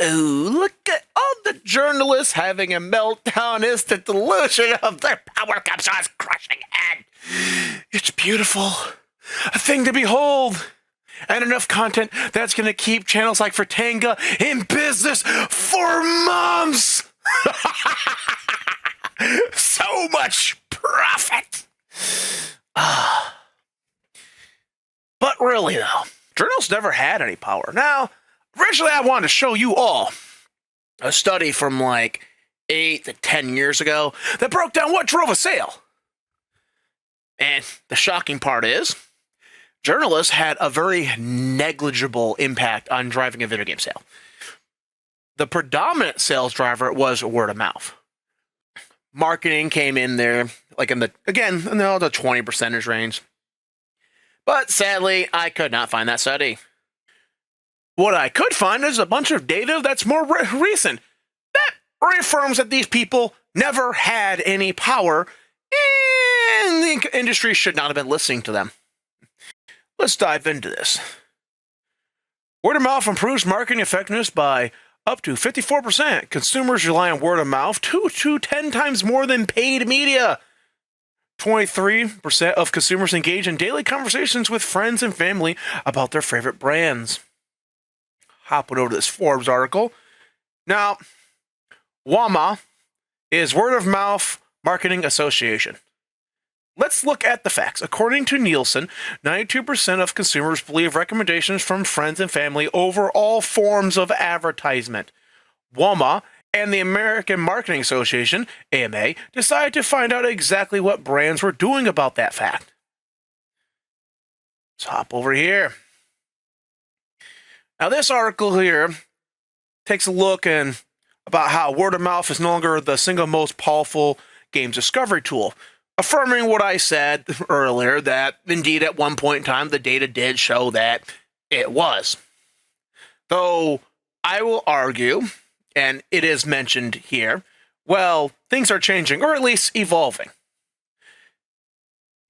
Ooh, look at all the journalists having a meltdown. It's the delusion of their power comes on crushing head. It's beautiful. A thing to behold. And enough content that's going to keep channels like Fratanga in business for months. So much profit. But really, though, journals never had any power. Now, originally I wanted to show you all a study from like 8 to 10 years ago that broke down what drove a sale. And the shocking part is, journalists had a very negligible impact on driving a video game sale. The predominant sales driver was word of mouth. Marketing came in there, like in the 20% range. But sadly, I could not find that study. What I could find is a bunch of data that's more recent that reaffirms that these people never had any power and the industry should not have been listening to them. Let's dive into this. Word of mouth improves marketing effectiveness by up to 54%. Consumers rely on word of mouth 2 to 10 times more than paid media. 23% of consumers engage in daily conversations with friends and family about their favorite brands. Hopping over to this Forbes article. Now, WAMA is Word of Mouth Marketing Association. Let's look at the facts. According to Nielsen, 92% of consumers believe recommendations from friends and family over all forms of advertisement. WAMA and the American Marketing Association, AMA, decided to find out exactly what brands were doing about that fact. Let's hop over here. Now, this article here takes a look about how word of mouth is no longer the single most powerful games discovery tool, affirming what I said earlier, that indeed at one point in time the data did show that it was. Though I will argue, and it is mentioned here, well, things are changing, or at least evolving.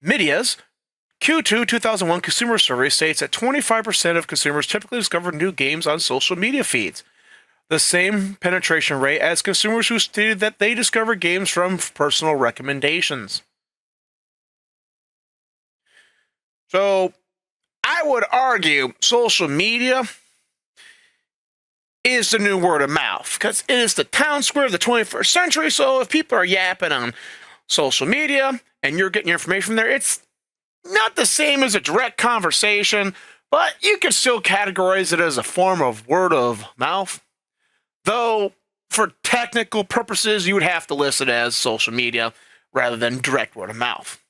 Media's Q2 2001 consumer survey states that 25% of consumers typically discover new games on social media feeds, the same penetration rate as consumers who stated that they discover games from personal recommendations. So, I would argue social media is the new word of mouth, because it is the town square of the 21st century, so if people are yapping on social media and you're getting your information from there, it's not the same as a direct conversation, but you can still categorize it as a form of word of mouth. Though, for technical purposes, you would have to list it as social media rather than direct word of mouth.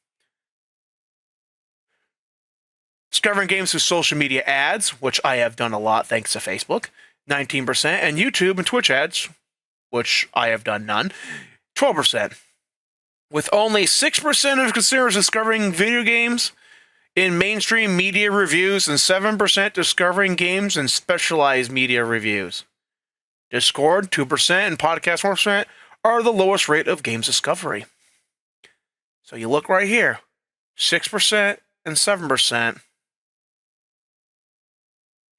Discovering games through social media ads, which I have done a lot thanks to Facebook, 19%, and YouTube and Twitch ads, which I have done none, 12%. With only 6% of consumers discovering video games in mainstream media reviews and 7% discovering games in specialized media reviews. Discord, 2%, and podcast, 1% are the lowest rate of games discovery. So you look right here, 6% and 7%.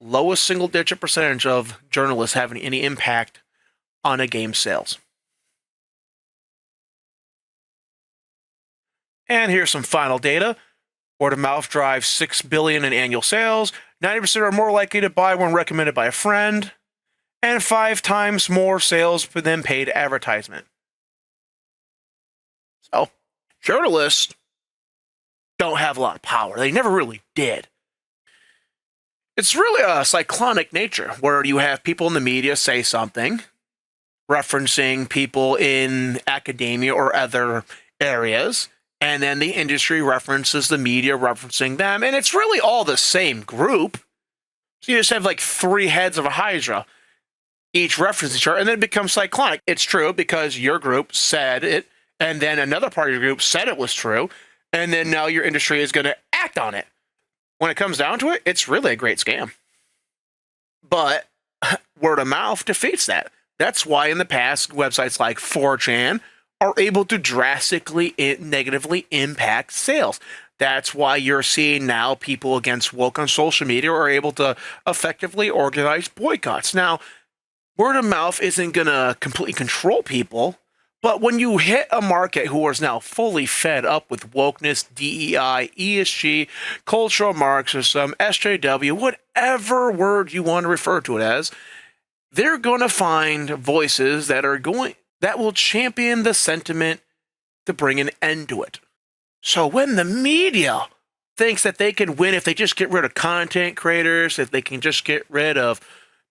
Lowest single-digit percentage of journalists having any impact on a game sales. And here's some final data. Word of mouth drives $6 billion in annual sales. 90% are more likely to buy when recommended by a friend. And 5 times more sales than paid advertisement. So, journalists don't have a lot of power. They never really did. It's really a cyclonic nature where you have people in the media say something, referencing people in academia or other areas, and then the industry references the media referencing them, and it's really all the same group. So you just have like 3 heads of a hydra, each reference each other, and then it becomes cyclonic. It's true because your group said it, and then another part of your group said it was true, and then now your industry is going to act on it. When it comes down to it, it's really a great scam. But word of mouth defeats that. That's why in the past, websites like 4chan are able to drastically negatively impact sales. That's why you're seeing now people against woke on social media are able to effectively organize boycotts. Now, Word of mouth isn't going to completely control people, but when you hit a market who is now fully fed up with wokeness, DEI, ESG, cultural Marxism, SJW, whatever word you want to refer to it as, they're going to find voices that will champion the sentiment to bring an end to it. So when the media thinks that they can win if they just get rid of content creators, if they can just get rid of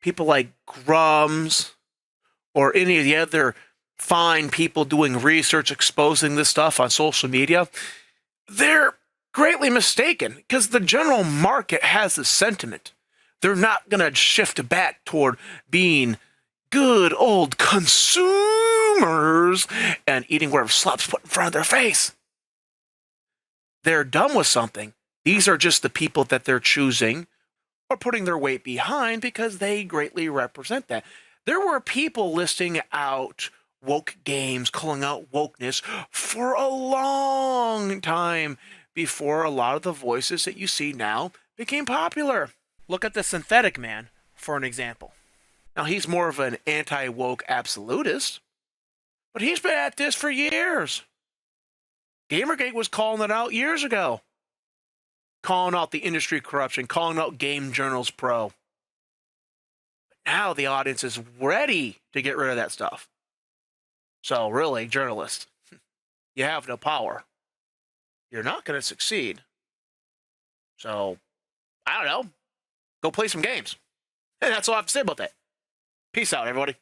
people like Grums or any of the other fine people doing research exposing this stuff on social media, they're greatly mistaken because the general market has the sentiment. They're not going to shift back toward being good old consumers and eating whatever slop's put in front of their face. They're done with something. These are just the people that they're choosing or putting their weight behind because they greatly represent that. There were people listing out woke games, calling out wokeness for a long time before a lot of the voices that you see now became popular. Look at the Synthetic Man, for an example. Now, he's more of an anti-woke absolutist, but he's been at this for years. Gamergate was calling it out years ago. Calling out the industry corruption, calling out Game Journals Pro. But now the audience is ready to get rid of that stuff. So really, journalists, you have no power. You're not going to succeed. So, I don't know. Go play some games. And that's all I have to say about that. Peace out, everybody.